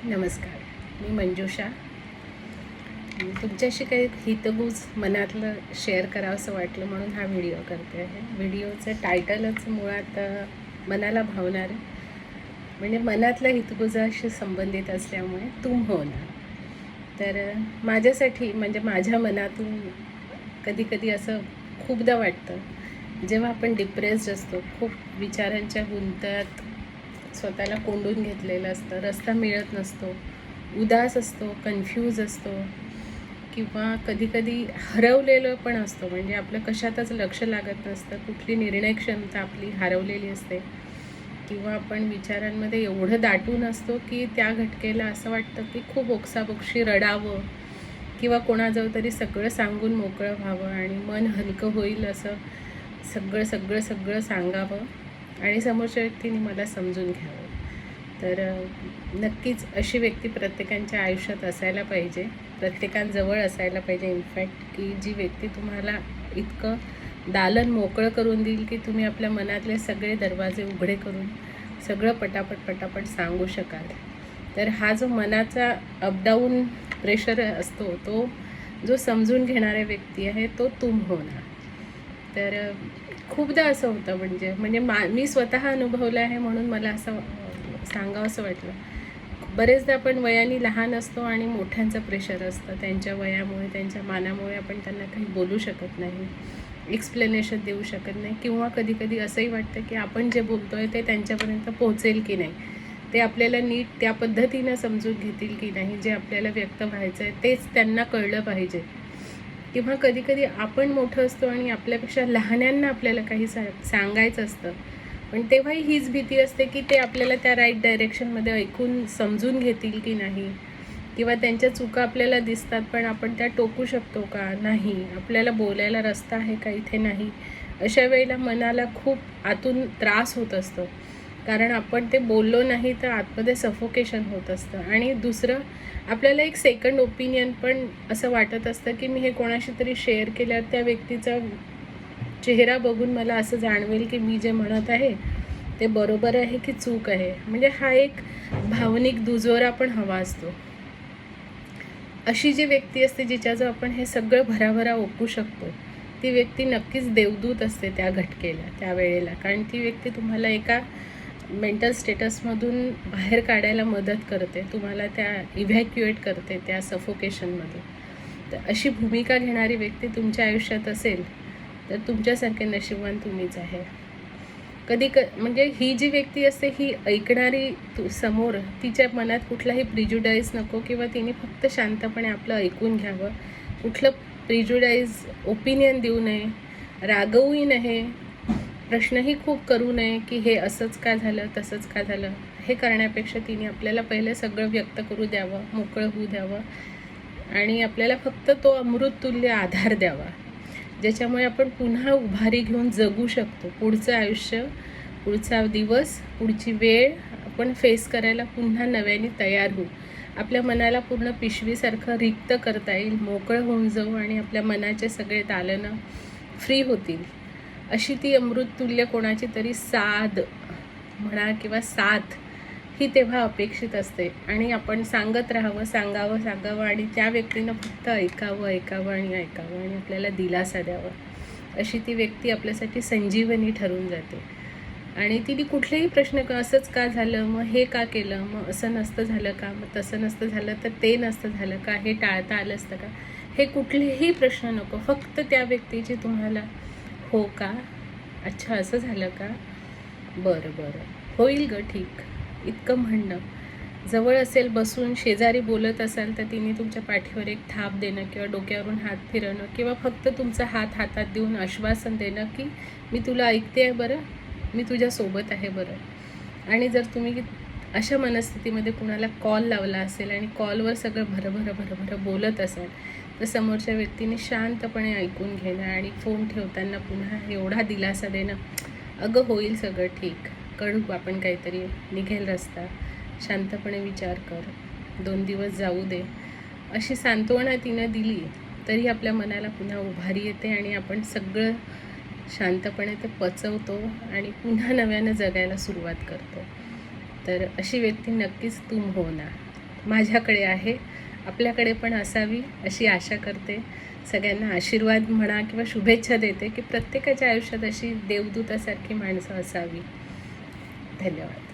नमस्कार. मी मंजुषा. तुमच्याशी काही हितगुज मनातलं शेअर करावंसं वाटलं म्हणून हा व्हिडिओ करते आहे. व्हिडिओचं टायटलच मुळात मनाला भावणारं, म्हणजे मनातल्या हितगुजाशी संबंधित असल्यामुळे तुम हो ना. तर माझ्यासाठी म्हणजे माझ्या मनातून कधी कधी असं खूपदा वाटतं, जेव्हा आपण डिप्रेस्ड असतो, खूप विचारांच्या गुंत्यात स्वतःला कोंडून घेतलेलं असतं, रस्ता मिळत नसतो, उदास असतो, कन्फ्यूज असतो, किंवा कधीकधी हरवलेलं पण असतो, म्हणजे आपलं कशातच लक्ष लागत नसतं, कुठली निर्णय क्षमता आपली हरवलेली असते, किंवा आपण विचारांमध्ये एवढं दाटून असतो की त्या घटकेला असं वाटतं की खूप ओक्साबोक्षी रडावं किंवा कोणाजवळ तरी सगळं सांगून मोकळं व्हावं आणि मन हलकं होईल असं सगळं सगळं सगळं सांगावं आणि समोरच्या व्यक्तीने मला समजून घ्यावं. तर नक्कीच अशी व्यक्ती प्रत्येकाच्या आयुष्यात असायला पाहिजे, प्रत्येकाजवळ असायला पाहिजे इनफॅक्ट, की जी व्यक्ती तुम्हाला इतकं दालन मोकळं करून देईल की तुम्ही आपल्या मनातले सगळे दरवाजे उघडे करून सगळं पटापट सांगू शकाल. तर हा जो मनाचा अपडाऊन प्रेशर असतो, तो जो समजून घेणाऱ्या व्यक्ती आहे तो तुम होणार. तर खूपदा असं होतं, म्हणजे मी स्वतः अनुभवलं आहे म्हणून मला असं सांगावं असं वाटलं. बरेचदा आपण वयाने लहान असतो आणि मोठ्यांचं प्रेशर असतं, त्यांच्या वयामुळे त्यांच्या मानामुळे आपण त्यांना काही बोलू शकत नाही, एक्सप्लेनेशन देऊ शकत नाही, किंवा कधी कधी असंही वाटतं की आपण जे बोलतो आहे ते त्यांच्यापर्यंत पोहोचेल की नाही, ते आपल्याला नीट त्या पद्धतीनं समजून घेतील की नाही, जे आपल्याला व्यक्त व्हायचं आहे तेच त्यांना कळलं पाहिजे. किंवा कधी कधी आपण मोठं असतो आणि आपल्यापेक्षा लहान्यांना आपल्याला काही सांगायचं असतं, पण तेव्हाही हीच भीती असते की ते आपल्याला त्या राईट डायरेक्शनमध्ये ऐकून समजून घेतील की नाही, किंवा त्यांच्या चुका आपल्याला दिसतात पण आपण त्या टोकू शकतो का नाही, आपल्याला बोलायला रस्ता आहे का इथे नाही. अशा वेळेला मनाला खूप आतून त्रास होत असतो, कारण आपण ते बोललो नाही तर आतमध्ये सफोकेशन होत असतं. आणि दुसरं, आपल्याला एक सेकंड ओपिनियन पण असं वाटत असतं की मी हे कोणाशी तरी शेअर केल्यावर त्या व्यक्तीचा चेहरा बघून मला असं जाणवेल की मी जे म्हणत आहे ते बरोबर आहे की चूक आहे. म्हणजे हा एक भावनिक दुजोरा पण हवा असतो. अशी जी व्यक्ती असते जिच्याजवळ आपण हे सगळं भराभरा ओकू शकतो, ती व्यक्ती नक्कीच देवदूत असते त्या घटकेला, त्या वेळेला. कारण ती व्यक्ती तुम्हाला एका मेंटल स्टेटसमधून बाहेर काढायला मदत करते, तुम्हाला त्या इव्हॅक्युएट करते त्या सफोकेशनमध्ये. तर अशी भूमिका घेणारी व्यक्ती तुमच्या आयुष्यात असेल तर तुमच्यासारखे नशीबवान तुम्हीच आहे. म्हणजे ही जी व्यक्ती असते ही ऐकणारी समोर, तिच्या मनात कुठलाही प्रिज्युडाईज नको, किंवा तिने फक्त शांतपणे आपलं ऐकून घ्यावं, कुठलं प्रिज्युडाईज ओपिनियन देऊ नये, रागवूही नये, प्रश्नही खूप करू नये की हे असंच का झालं तसंच का झालं. हे करण्यापेक्षा तिने आपल्याला पहिले सगळं व्यक्त करू द्यावं, मोकळं होऊ द्यावं आणि आपल्याला फक्त तो अमृततुल्य आधार द्यावा, ज्याच्यामुळे आपण पुन्हा उभारी घेऊन जगू शकतो. पुढचं आयुष्य, पुढचा दिवस, पुढची वेळ आपण फेस करायला पुन्हा नव्याने तयार होऊ. आपल्या मनाला पूर्ण पिशवीसारखं रिक्त करता येईल, मोकळं होऊन जाऊ आणि आपल्या मनाचे सगळे दालनं फ्री होतील. अशी ती अमृततुल्य कोणाची तरी साथ म्हणा किंवा साथ ही तेव्हा अपेक्षित असते. आणि आपण सांगत राहावं, सांगावं आणि त्या व्यक्तीनं फक्त ऐकावं आणि आपल्याला दिलासा द्यावा. अशी ती व्यक्ती आपल्यासाठी संजीवनी ठरून जाते. आणि तिने कुठलेही प्रश्न असंच का झालं, मग हे का केलं, मग असं नसतं झालं का, मग तसं नसतं झालं तर ते नसतं झालं का, हे टाळता आलं असतं का, हे कुठलेही प्रश्न नको. फक्त त्या व्यक्तीची तुम्हाला हो का, अच्छा असं झालं का, बरं होईल ग ठीक, इतकं म्हणणं. जवळ असेल, बसून शेजारी बोलत असाल तर तिने तुमच्या पाठीवर एक थाप देणं किंवा डोक्यावरून हात फिरवणं किंवा फक्त तुमचा हात हातात देऊन आश्वासन देणं की मी तुला ऐकते आहे बरं, मी तुझ्यासोबत आहे बरं. आणि जर तुम्ही अशा मनस्थितीमध्ये कुणाला कॉल लावला असेल आणि कॉलवर सगळं भरभरं बोलत असाल तर समोरच्या व्यक्तीने शांतपणे ऐकून घेणं आणि फोन ठेवताना पुन्हा एवढा दिलासा देणं, अगं होईल सगळं ठीक, कळू आपण काहीतरी, निघेल रस्ता, शांतपणे विचार कर, 2 दिवस जाऊ दे. अशी सांत्वना तिनं दिली तरी आपल्या मनाला पुन्हा उभारी येते आणि आपण सगळं शांतपणे ते पचवतो आणि पुन्हा नव्यानं जगायला सुरुवात करतो. तर अशी व्यक्ती नक्कीच तुम हो ना. माझ्याकडे आहे, आपल्याकडे पण असावी अशी आशा करते. सगळ्यांना आशीर्वाद म्हणा किंवा शुभेच्छा देते की प्रत्येकाच्या आयुष्यात अशी देवदूतासारखी माणसं असावी. धन्यवाद.